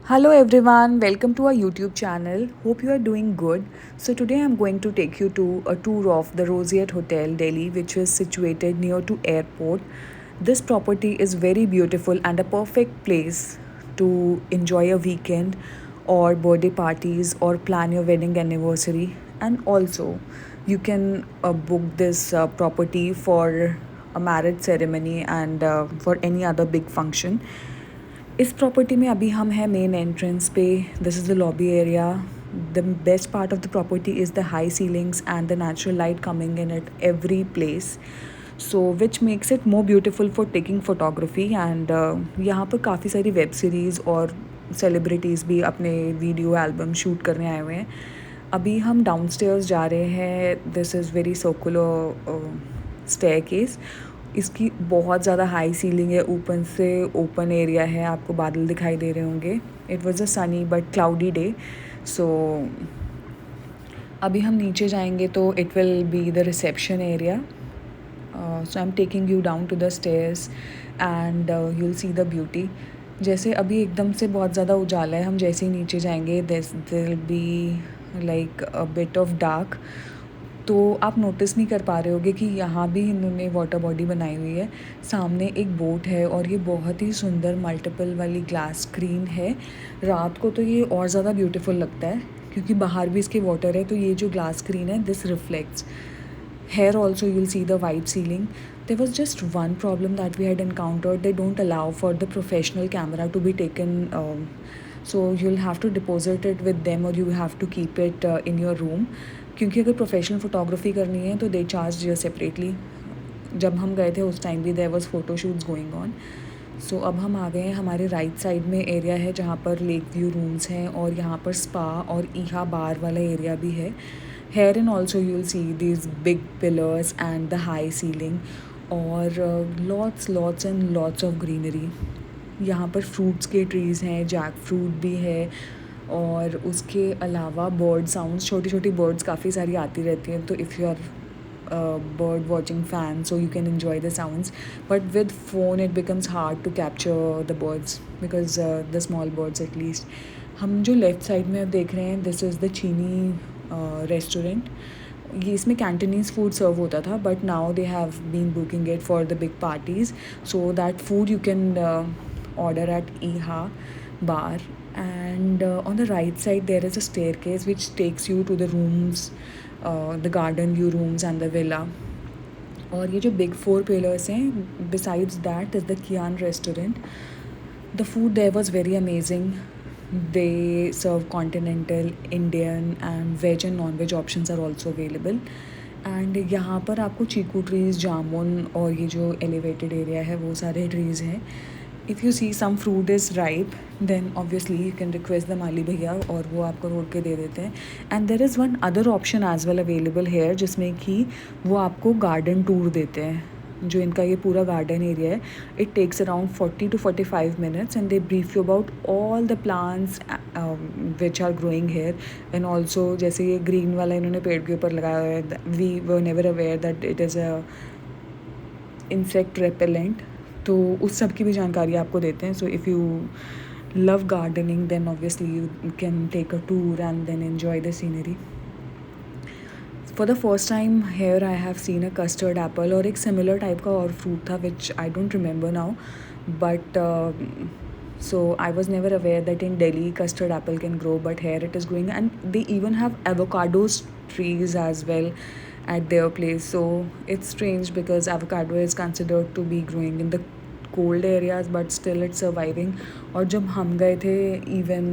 Hello everyone, welcome to our YouTube channel. Hope you are doing good. So today I'm going to take you to a tour of the Roseate Hotel, Delhi, which is situated near to airport. This property is very beautiful and a perfect place to enjoy a weekend or birthday parties or plan your wedding anniversary. And also, you can book this property for a marriage ceremony and for any other big function. इस property में अभी हम हैं main entrance पे. This is the lobby area. The best part of the property is the high ceilings and the natural light coming in at every place, so which makes it more beautiful for taking photography. And यहाँ पर काफ़ी सारी web series और celebrities भी अपने video album shoot करने आए हुए हैं. अभी हम डाउनस्टेयर्स जा रहे हैं. This is very circular staircase. इसकी बहुत ज़्यादा हाई सीलिंग है. ऊपर से ओपन एरिया है. आपको बादल दिखाई दे रहे होंगे. It was a sunny but cloudy day. So अभी हम नीचे जाएंगे तो it will be the reception area. So I am taking you down to the stairs and you will see the beauty. जैसे अभी एकदम से बहुत ज़्यादा उजाला है. हम जैसे ही नीचे जाएंगे this will be like a bit of dark. तो आप नोटिस नहीं कर पा रहे होगे कि यहाँ भी इन्होंने वाटर बॉडी बनाई हुई है. सामने एक बोट है और ये बहुत ही सुंदर मल्टीपल वाली ग्लास स्क्रीन है. रात को तो ये और ज़्यादा ब्यूटीफुल लगता है क्योंकि बाहर भी इसके वाटर है. तो ये जो ग्लास स्क्रीन है this reflects. Here also you'll see the white ceiling. There was just one problem that we had encountered. They don't allow for the professional camera to be taken. So you'll have to deposit it with them or you have to keep it in your room. क्योंकि अगर professional photography करनी है तो they charge you separately. जब हम गए थे उस टाइम भी there was photo shoots going on. So अब हम आ गए हैं. हमारे राइट साइड में एरिया है जहाँ पर लेक व्यू रूम्स हैं और यहाँ पर स्पा और ईहा बार वाला एरिया भी है. Here and also you'll see these big pillars and the high ceiling और lots and lots of greenery. यहाँ पर फ्रूट्स के ट्रीज़ हैं. जैक फ्रूट भी है और उसके अलावा बर्ड साउंड्स, छोटी छोटी बर्ड्स काफ़ी सारी आती रहती हैं. तो if you are bird watching fan, so you can enjoy the sounds, but with phone it becomes hard to capture the birds because the small birds at least. हम जो लेफ़्ट साइड में अब देख रहे हैं this is the Chini restaurant. ये इसमें Cantonese food serve होता था but now they have been booking it for the big parties, so that food you can order at Iha bar. And on the right side there is a staircase which takes you to the rooms, the garden view rooms and the villa. और ये जो big four pillars हैं, besides that is the Kian restaurant. The food there was very amazing. They serve continental, Indian and veg and non-veg options are also available. And यहाँ पर आपको चीकू trees, जामुन और ये जो एलिवेटेड एरिया है वो सारे ट्रीज़ हैं. If you see some fruit is ripe then obviously you can request the माली भैया और वो आपको रोड के दे देते हैं. And there is one other option as well available here जिसमें कि वो आपको गार्डन टूर देते हैं. जो इनका ये पूरा गार्डन एरिया है it takes around 40 to 45 minutes and they brief you about all the plants which are growing here. And also जैसे ये ग्रीन वाला इन्होंने पेड़ के ऊपर लगाया हुआ है, we were never aware that it is a insect repellent. तो उस सब की भी जानकारी आपको देते हैं. So if you love gardening then obviously you can take a tour and then enjoy the scenery. For the first time here I have seen a custard apple और एक सिमिलर टाइप का और फ्रूट था which I don't remember now. But so I was never aware that in Delhi custard apple can grow, but here it is growing and they even have avocados trees as well at their place. So it's strange because avocado is considered to be growing in the cold areas but still it's surviving. और जब हम गए थे even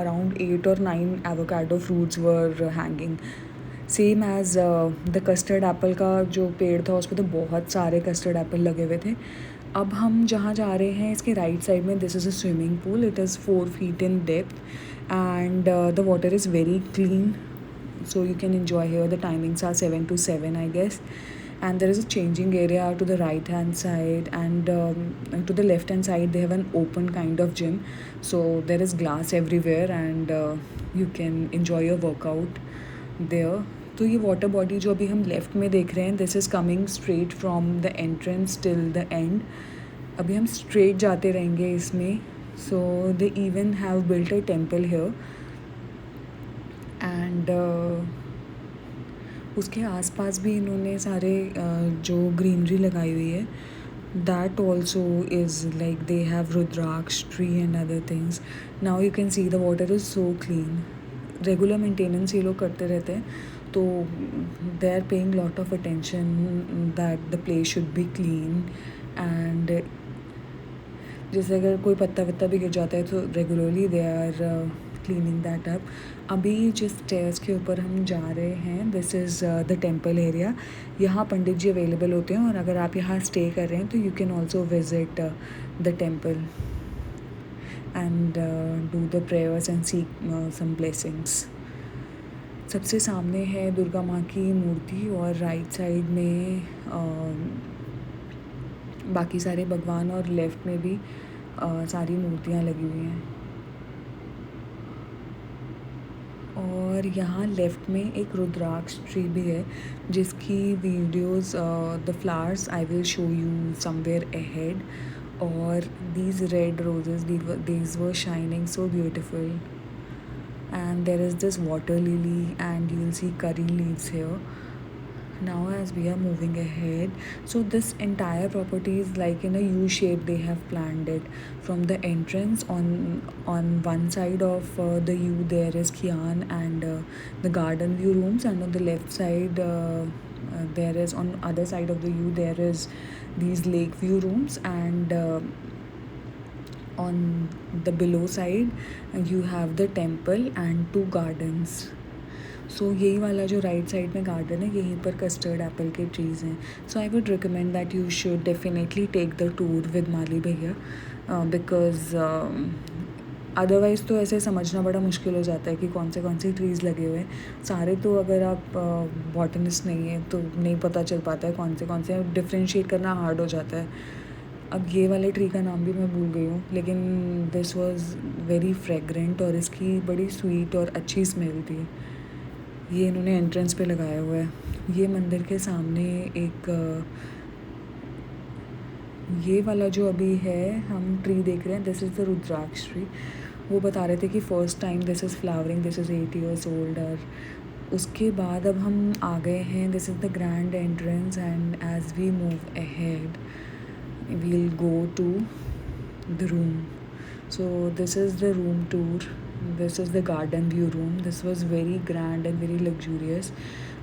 around 8 or 9 avocado fruits were hanging. Same as the custard Apple का जो पेड़ था उस पर तो बहुत सारे कस्टर्ड एप्पल लगे हुए थे. अब हम जहाँ जा रहे हैं इसके राइट साइड में this is a swimming pool. It is 4 feet in depth and the water is very clean, so you can enjoy here. The timings are 7 to 7 I guess. And there is a changing area to the right hand side and to the left hand side they have an open kind of gym, so there is glass everywhere and you can enjoy your workout there. तो ये water body जो अभी हम left में देख रहे हैं this is coming straight from the entrance till the end. अभी हम स्ट्रेट जाते रहेंगे इसमें So they even have built a temple here, and उसके आसपास भी इन्होंने सारे जो ग्रीनरी लगाई हुई है. That also is like they have Rudraksh tree and other things. Now you can see the water is so clean. Regular maintenance ये लोग करते रहते हैं, तो they are paying lot of attention that the place should be clean. And जैसे अगर कोई पत्ता वत्ता भी गिर जाता है तो regularly they are cleaning that up. अभी जिस स्टेयर्स के ऊपर हम जा रहे हैं, this is the temple area. यहाँ पंडित जी अवेलेबल होते हैं, और अगर आप यहाँ स्टे कर रहे हैं तो you can also visit the temple and do the prayers and seek some blessings. सबसे सामने है दुर्गा माँ की मूर्ति, और राइट साइड में बाकी सारे भगवान, और लेफ़्ट में भी सारी मूर्तियाँ लगी हुई हैं. और यहाँ लेफ़्ट में एक रुद्राक्ष ट्री भी है, जिसकी videos the flowers I will show you somewhere ahead. और these red roses, these were shining so beautiful. And there is this water lily, and you will see curry leaves here. Now as we are moving ahead, so this entire property is like in a U shape. They have planned it. From the entrance, on one side of the U there is Kian and the garden view rooms, and on the left side there is, on other side of the U there is these lake view rooms, and on the below side you have the temple and two gardens. सो यही वाला जो right side में garden है, यहीं पर custard Apple के trees हैं. So I would recommend that you should definitely take the tour with माली भैया, बिकॉज अदरवाइज़ तो ऐसे समझना बड़ा मुश्किल हो जाता है कि कौन से ट्रीज़ लगे हुए हैं. सारे तो अगर आप बॉटनिस्ट नहीं है तो नहीं पता चल पाता है कौन से डिफ्रेंशिएट करना हार्ड हो जाता है. अब ये वाले ट्री का नाम भी मैं भूल गई हूँ, लेकिन दिस वाज वेरी फ्रेगरेंट, और इसकी बड़ी स्वीट और अच्छी स्मेल थी. ये इन्होंने एंट्रेंस पे लगाया हुआ है. ये मंदिर के सामने एक ये वाला जो अभी है हम ट्री देख रहे हैं, this is the rudraksha tree. वो बता रहे थे कि first time this is flowering, this is 8 years old. और उसके बाद अब हम आ गए हैं, this is the grand entrance. And as we move ahead we'll go to the room. So this is the room tour. This is the garden view room. This was very grand and very luxurious.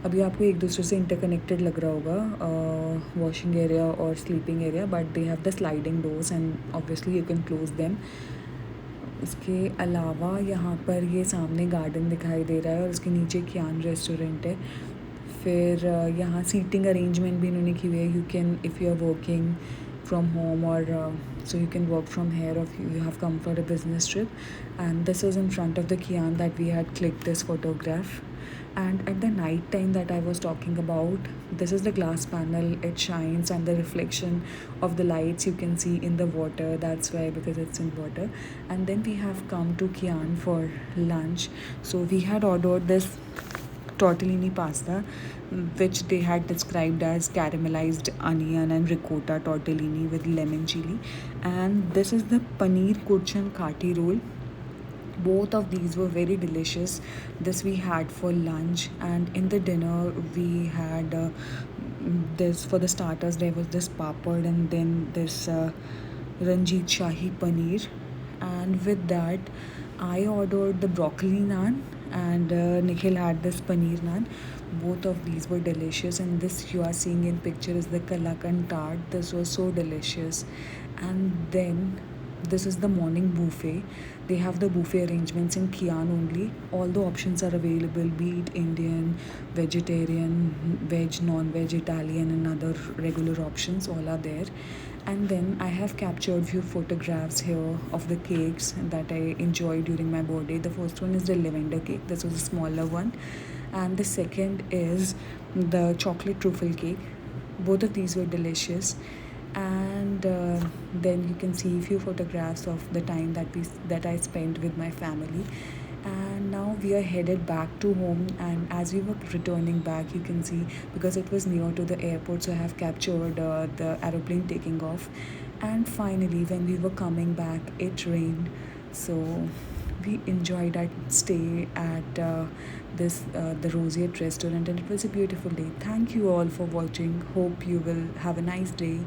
अभी आपको एक दूसरे से interconnected लग रहा होगा, washing area और sleeping area, but they have the sliding doors and obviously you can close them. उसके अलावा यहाँ पर ये सामने गार्डन दिखाई दे रहा है, और उसके नीचे कियान रेस्टोरेंट है. फिर यहाँ सीटिंग अरेंजमेंट भी इन्होंने की हुई है. You can, if you are working from home, or so you can work from here, or you have come for a business trip. And this is in front of the Kian that we had clicked this photograph. And at the night time that I was talking about, this is the glass panel. It shines, and the reflection of the lights you can see in the water. That's why, because it's in water. And then we have come to Kian for lunch. So we had ordered this tortellini pasta, which they had described as caramelized onion and ricotta tortellini with lemon chili. And this is the paneer kurchan kati roll. Both of these were very delicious. This we had for lunch, and in the dinner we had this. For the starters there was this papad, and then this Ranjit Shahi paneer. And with that I ordered the broccoli naan, and Nikhil had this paneer naan. Both of these were delicious, and this you are seeing in picture is the Kalakand tart. This was so delicious. And then this is the morning buffet. They have the buffet arrangements in Kian only. All the options are available, be it Indian, vegetarian, veg, non-veg, Italian, and other regular options, all are there. And then I have captured few photographs here of the cakes that I enjoyed during my birthday. The first one is the lavender cake. This was a smaller one. And the second is the chocolate truffle cake. Both of these were delicious. And then you can see a few photographs of the time that I spent with my family. And now we are headed back to home, and as we were returning back, you can see, because it was near to the airport, so I have captured the aeroplane taking off. And finally, when we were coming back, it rained. So we enjoyed our stay at this the Roseate restaurant, and it was a beautiful day. Thank you all for watching. Hope you will have a nice day.